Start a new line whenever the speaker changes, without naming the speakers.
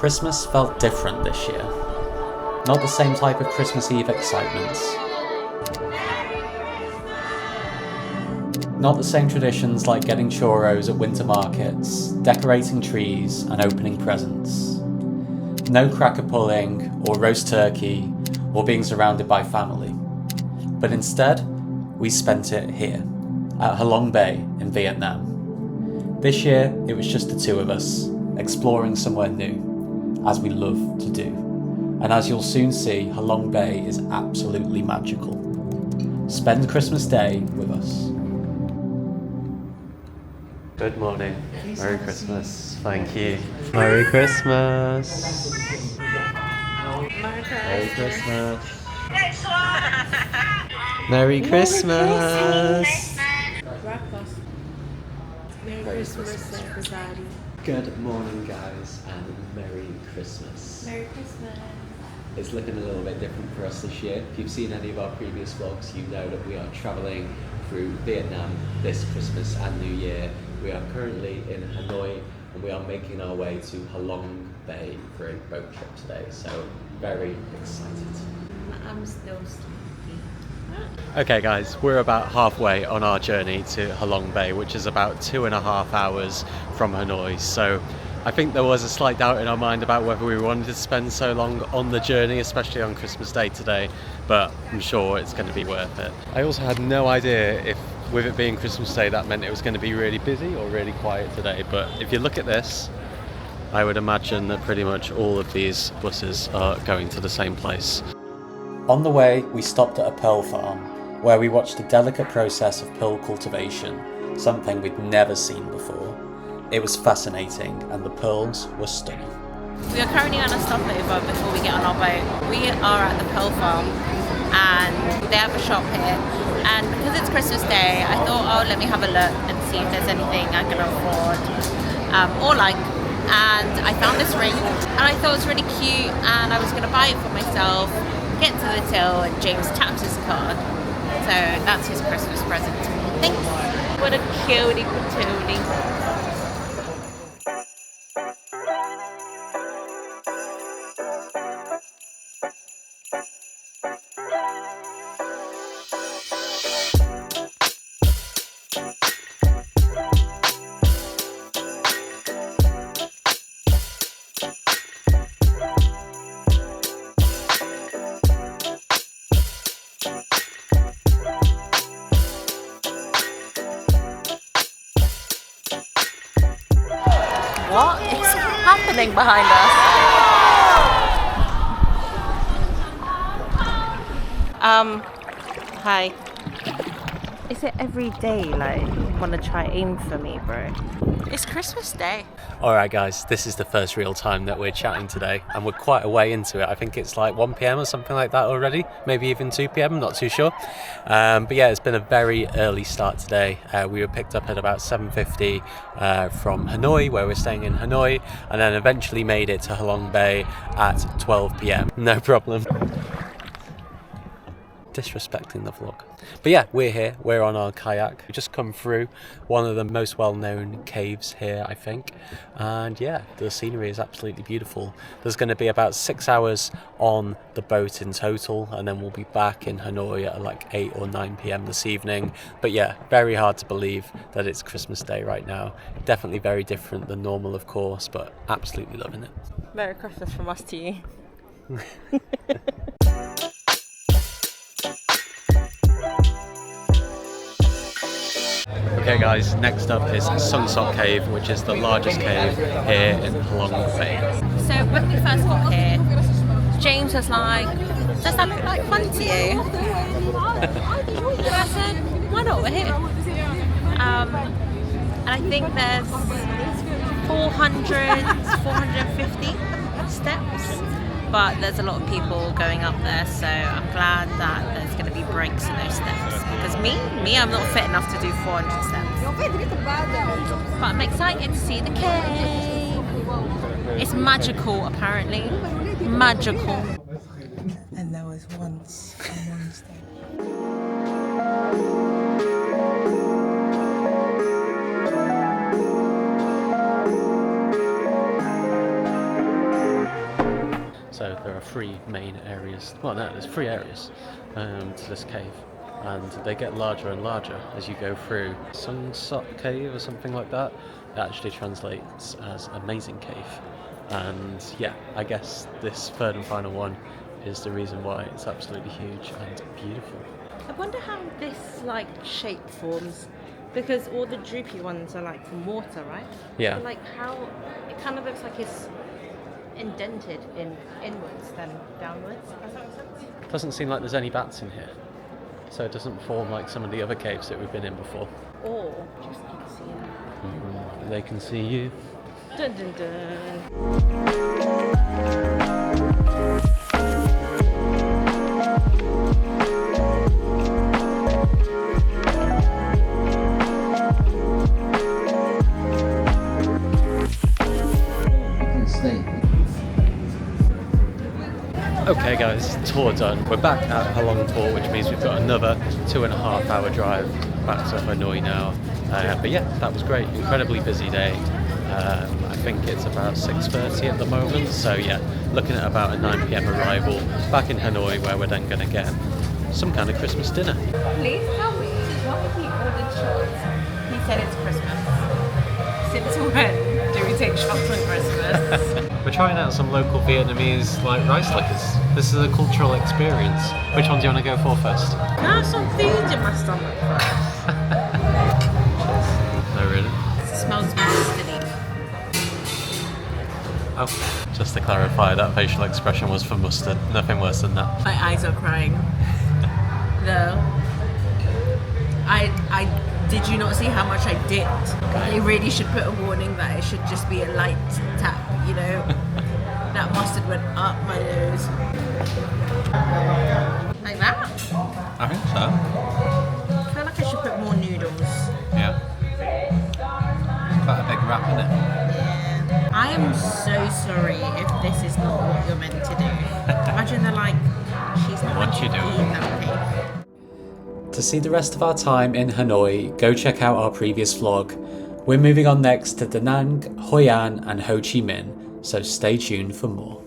Christmas felt different this year. Not the same type of Christmas Eve excitement. Not the same traditions like getting churros at winter markets, decorating trees and opening presents. No cracker pulling or roast turkey or being surrounded by family. But instead, we spent it here, at Halong Bay in Vietnam. This year, it was just the two of us, exploring somewhere new, as we love to do. And as you'll soon see, Halong Bay is absolutely magical. Spend Christmas Day with us. Good morning. Merry Christmas. Thank you. Merry Christmas. Merry Christmas. Merry Christmas.
Merry Christmas, everybody.
Good morning, guys, and Merry Christmas.
Merry Christmas.
It's looking a little bit different for us this year. If you've seen any of our previous vlogs, you know that we are travelling through Vietnam this Christmas and New Year. We are currently in Hanoi and we are making our way to Halong Bay for a boat trip today, so very excited.
I'm still sleepy.
Okay guys, we're about halfway on our journey to Halong Bay, which is about 2.5 hours from Hanoi, so I think there was a slight doubt in our mind about whether we wanted to spend so long on the journey, especially on Christmas Day today, but I'm sure it's going to be worth it. I also had no idea if, with it being Christmas Day, that meant it was going to be really busy or really quiet today, but if you look at this, I would imagine that pretty much all of these buses are going to the same place. On the way, we stopped at a pearl farm, where we watched the delicate process of pearl cultivation, something we'd never seen before. It was fascinating and the pearls were stunning.
We are currently on a stopover before we get on our boat. We are at the pearl farm and they have a shop here. And because it's Christmas Day, I thought, oh, let me have a look and see if there's anything I can afford or like. And I found this ring and I thought it was really cute and I was going to buy it for myself, get to the till and James taps his card. So that's his Christmas present to me. Thanks. What a cutie patootie. What is happening behind us? Hi. Is it every day, like, wanna try aim for me, bro? It's Christmas Day.
Alright guys, this is the first real time that we're chatting today and we're quite a way into it. I think it's like 1 PM or something like that already, maybe even 2 PM, not too sure. But yeah, it's been a very early start today. We were picked up at about 7:50 from Hanoi, where we're staying in Hanoi, and then eventually made it to Halong Bay at 12 PM. No problem. Disrespecting the vlog. But yeah, we're here, we're on our kayak. We just come through one of the most well-known caves here, I think. And yeah, the scenery is absolutely beautiful. There's going to be about 6 hours on the boat in total, and then we'll be back in Hanoi at like 8 or 9 PM this evening. But yeah, very hard to believe that it's Christmas Day right now. Definitely very different than normal, of course, but absolutely loving it.
Merry Christmas from us to you.
Okay guys, next up is Sung Sot Cave, which is the largest cave here in Halong Bay.
So when we first got here, James was like, does that look like fun to you? And I said, why not, we're here. And I think there's 450 steps, but there's a lot of people going up there, so I'm glad that there's going to be breaks in those steps. Because me, I'm not fit enough to do 400 steps. But I'm excited to see the cave. It's magical, apparently. Magical.
And there was once a monster.
three main areas. Well, no, there's three areas to this cave, and they get larger and larger as you go through. Sung Sot Cave or something like that. It actually translates as amazing cave. And yeah, I guess this third and final one is the reason why it's absolutely huge and beautiful.
I wonder how this like shape forms, because all the droopy ones are like from water, right?
Yeah.
So, like how it kind of looks like it's indented inwards than downwards. Does that make sense?
Doesn't seem like there's any bats in here, so it doesn't form like some of the other caves that we've been in before.
Or just keep seeing it.
They can see you.
Dun dun dun.
Okay guys, tour done. We're back at Halong Port, which means we've got another 2.5 hour drive back to Hanoi now. But yeah, that was great. Incredibly busy day. I think it's about 6:30 at the moment. So yeah, looking at about a 9 PM arrival back in Hanoi, where we're then going to get some kind of Christmas dinner.
Please tell me why he ordered shots. He said it's Christmas. Since when do we take shots on Christmas?
We're trying out some local Vietnamese like rice liquors. This is a cultural experience. Which one do you want to go for first?
Can I have some food in my stomach first?
Oh really?
It smells mustardy.
Oh, just to clarify, that facial expression was for mustard. Nothing worse than that.
My eyes are crying. No. I did you not see how much I dipped? They really should put a warning that it should just be a light tap, you know? That mustard went up my nose. Like that?
I think so.
I feel like I should put more noodles.
Yeah. Quite a big wrap, isn't it?
Yeah. I am so sorry if this is not what you're meant to do. Imagine they're like, she's not
What
meant
you
to
doing?
eat that cake.
To see the rest of our time in Hanoi, go check out our previous vlog. We're moving on next to Da Nang, Hoi An and Ho Chi Minh, so stay tuned for more.